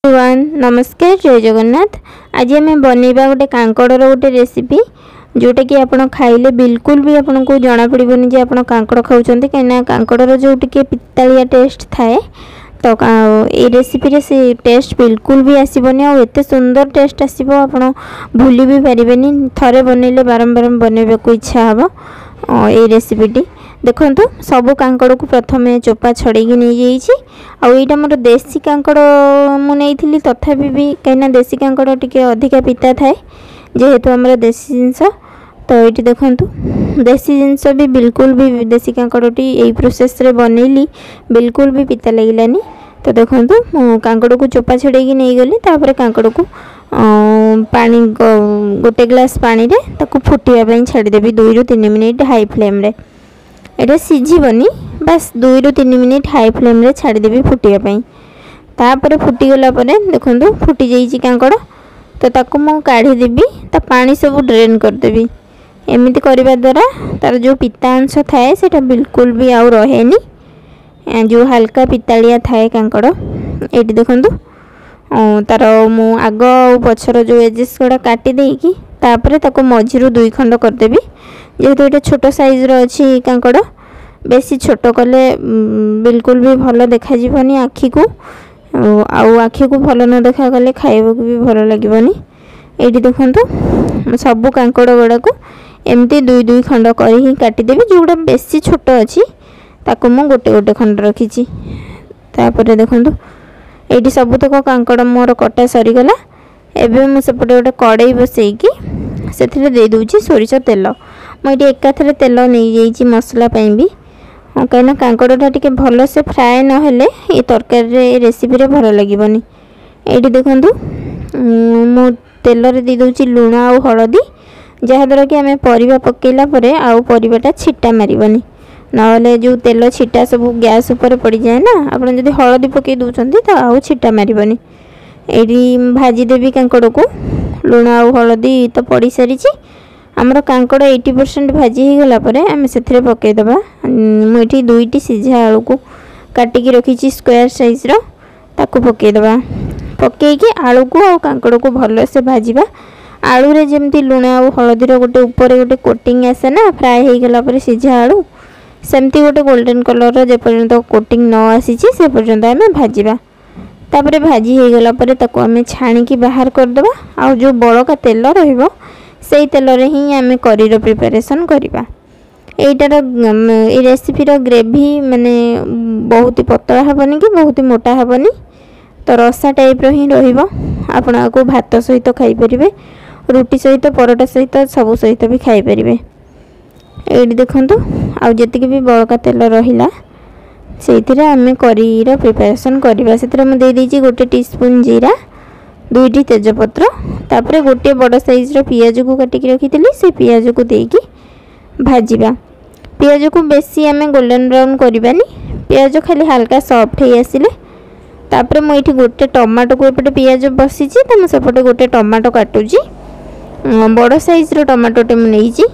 One नमस्कार जय जगन्नाथ। आज आम बनइबा गोटे कांकड़र गोटे रेसिपी जोटा कि आपड़ खाइले बिल्कुल भी आपन को जना पड़ोनी जे आप कांकड़ खाऊँ कहीं कांकड़र जो टे पितालिया टेस्ट थाए तो ये रेसिपी रे से टेस्ट बिल्कुल भी आसबनी आ एत सुंदर टेस्ट आसब आप भूली भी पारे थरे बनइले बारंबार बनइबा को इच्छा हम ये रेसिपीटी देखो सबू कांकड़ को प्रथम चोपा छड़े नहीं आईटा मोर देसी कांकड़ मुझे तथापि भी कहीं देसी कांकड़ टी अधिका पिता थाए जेहेतु आम देसी जिनस तो ये देखो देसी जिनस भी बिल्कुल भी देसी कांकड़टी यही प्रोसेस रे बनइली बिल्कुल भी पिता लगिलानी। तो देखो कांकड़ को चोपा छड़े नहीं गली कांकड़ को पानी गोटे ग्लास पानी रे ताकू फुटिया छाड़देवी 2 ରୁ 3 मिनिट हाई फ्लेम रे एटा सिझीबनी बस 2 ରୁ 3 मिनिट हाई फ्लेम रे छाड़देवी फुटिया तापर फुटीगला देखो फुटी जाइए कांकड़ तो ताकू मु काढ़ी देवी ता पानी सब ड्रेन करदेवी। एमती करने द्वारा तार जो पिता अंश थाए सेटा बिल्कुल भी आउ रहेनी जो हल्का पितालिया थाए कांकड़ ये देखो तार मु आग पछर जो एजेस गुड़ा काटी देकी तापर ताको मझिरु 2 खंड करदेवी जेहेतु ये छोट साइज रो अच्छी कांकड़ बेसी छोट कले बिल्कुल भी भल देखा जीवनी आखि को आखि को भल न देखा गले खाइबा को भी भल लागबनी। एठी देखंतु सबु कांकड़ गुड़ा को एमती 2 खंड करी ही काटिदेवी जोड़ा बेसी छोट अच्छी ताको मु गोटे गोटे खंड रखी तापर देखंतु एठी सबुतक कांकड़ मोर कटा सरीगला। एबे मु सेपटे गोटे कड़ाई बसैकी से दे दूची सोरिष तेल मुझे एकाथरे तेल नहीं जाइए मसला भी कहीं कांकड़टा टी भल से फ्राए नहेले ये तरकारी रेसिपी रे भल लगनी। ये देखूँ मु तेल रे दे दूची लुण आ हलदी जहाद्वारा कि आम परिवा पकेला परे आउ परिवाटा छिटा मारिबनी नहले जो तेल छिटा सब गैस उपर पड़ जाए ना आप जब हलदी पकई दूसरी तो आउ छिटा मारिबनी। ये भाजीदेवी कांकड़ को लुण आ हलदी तो पड़ सारी आमर कांकड़ 80% भाजी हो गला परे आम से पकईदबा मुझे 2टी सीझा आलू को काटिकी रखी स्क्वायर साइज रो ताकू पकईदबा पकईकी आलू को आ कांकड़ को भल से भाजवा आलू रे जेमती लुण आ हलदीर गोटे ऊपर गोटे कोटिंग आसे ना फ्राए हो गला परे सीझा आलू सेमती गोटे गोल्डन कलर जेपर्यंत कोटिंग न आसी से पर्यंत आम भाजवा तापर भाजी हो गला परे ताकू आम छाणिकी बाहर करदबा आ जो बड़का तेल रहिबो से तेल रे ही आम करी प्रिपरेशन करवा। एटार ये रेसिपीर ग्रेवी माने बहुत ही पतला हेबनी कि बहुत ही मोटा हेबनी तो रसा टाइप रो ही रहिबो आपण को भात सहित खाई परिबे रुटी सहित परोटा सहित सब सहित भी खाई परिबे। ये देखंतु आ जतिक भी बड़का तेल रहिला सेथिरे आम करी प्रिपरेशन करवा से मुझे देदेची गोटे टीस्पून जीरा 2टी तेजपत्र तापर गोटे बड़ साइज रो पियाज को काटिकी रखी से पियाज को देकी भाजवा पियाज को बेसी आम गोल्डन ब्राउन करवानी पियाज खाली हल्का सॉफ्ट हो आसिले तापर मुझे गोटे टमाटो को एपटे पियाज बसी तो मुझे सेपटे गोटे टमाटो काटुची बड़ साइज रो टमाटोटे मुझे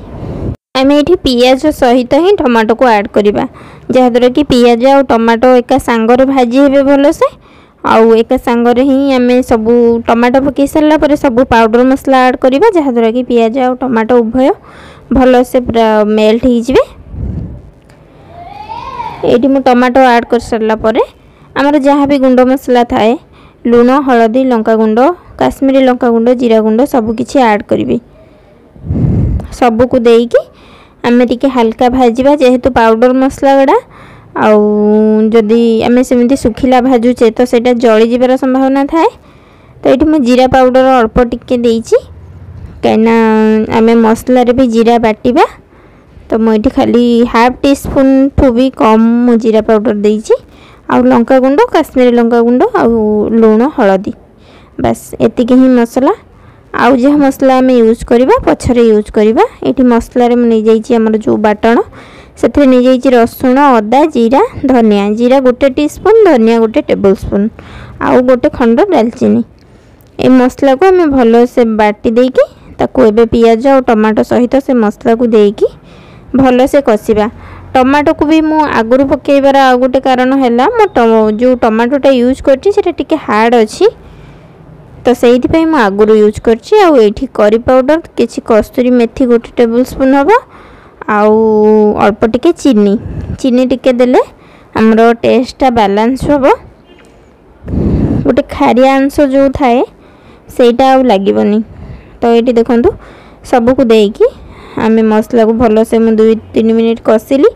आम ये पियाज सहित ही टमाटो को ऐड करवा जहाद्वारा कि पियाज और टमाटो एका सांगरे भाजी हे भल से आउ एक सांगरे ही आम सब टमाटो पकई सारा पर सब पाउडर मसला ऐड करवा जहाद्वारा कि पियाज और टमाटो उभय भल से पूरा मेल्ट हो ये मु टमाटो ऐड कर सारा पर आमर जहाँ भी गुंड मसला थाए लुण हलदी लंका गुंड काश्मीरी लंका गुंड जीरा गुंड सबकि ऐड करी सबू को देकी आम टिके हल्का भाजवा जेहेतु पाउडर मसला गुड़ा आदि आम सेमती सुखिला भाजुचे तो सेटा जली जीवार संभावना थाए तो ये मुझे जीरा पाउडर अल्प टिके देइछि कहीं आम मसला रे भी जीरा बाटिबा तो मुझे खाली हाफ टी स्पून ठू भी कम मु जीरा पाउडर देइछि आ लंका गुंड काश्मीरी लंका गुंड आ लुण हलदी बस एतिक ही मसला आउ जहाँ मसला आम यूज करवा पछरे यूज करवा। ये मसला रे नहीं जाइए आमर जो बाटण से नहीं जाइए रसुण अदा जीरा धनिया जीरा गोटे टीस्पून धनिया गोटे टेबल स्पून आउ गोटे खंड डालचीनी ए मसला को आम भल से बाटी देकी ताकू एबे पियाज और टमाटो सहित से मसला को देकी भल से कषिबा टमाटो को भी मु आगुरी पकेबार आ गोटे कारण है मो जो टमाटोटा यूज करछि सेटा टिके हार्ड अच्छी तो से आगुरी यूज कर करी पाउडर किसी कस्तूरी मेथी 1 टेबल स्पून हम अल्प टिके चीनी चीनी टिके देले हमरो टेस्टा बैलेंस हम गोटे खारिया अंश जो थाए सेटा आ लागबनी। तो ये देखूँ सबको देकी आम मसला को भल से 2-3 मिनिट कषिली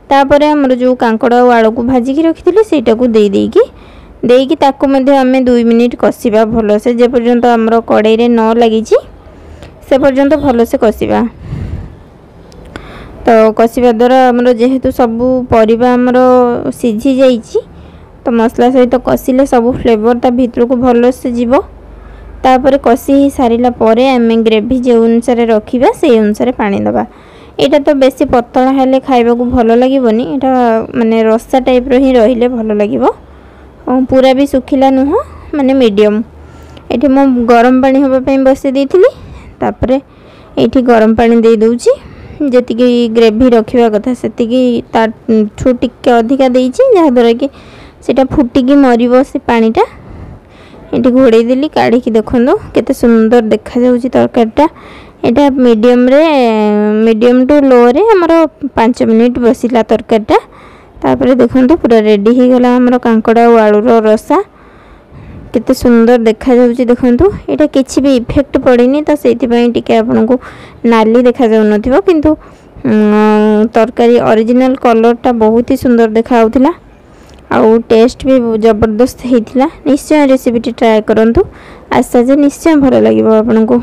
तापर आमर जो कांकड़ और आलू को भाजिकी रखी सेटा को देकी ताकू आम 2 मिनिट कषा भल से जे पर्यंत आमर कड़ाई रे न लगी से पर्यंत भल से कषा। तो कषा द्वारा आमर जेहेतु सबू परिबा आमर सीझी जाइए तो मसला सहित कषिले सब फ्लेवर ता भीतर को भल से जीव। तापर कषि ही सारा पर आम ग्रेवी जो अनुसार रखा से अनुसार पानी दबा। यहाँ तो बेसी पतला हेले खाइबा को भल लगनी यहाँ माने रसा टाइप रो ही रहिले भल लगिवो पूरा भी सुखिला नुह माने मीडियम। ये मो गरम पानी होबाई बसई देती तापर ये गरम पानी दे दूची जी ग्रेवी रखा कथा से टिके अधिका देची जहाँद्वारा कि सेटा फुटिकी मरिबो से पानीटा। ये घोड़े देली काढ़ी देखो केते सुंदर देखा जाउची तरकारीटा। यहाँ मीडियम टू लो रे हमर 5 मिनिट बसिला तरकारीटा। तापर देखो पूरा रेडी हो गला हमर कांकड़ा और आलूर रसा केते सुंदर देखा जाउची। देखो यहाँ किसी भी इफेक्ट पड़ेनी तो से टिके आपको नाली देखा जाउ नथिबो किंतु तरकारी ओरिजिनल कलरटा बहुत ही सुंदर देखा आउथिला आउ टेस्ट भी जबरदस्त होता। निश्चय रेसिपी ट्राए करंतु आशा जे निश्चय भल लगे आपको।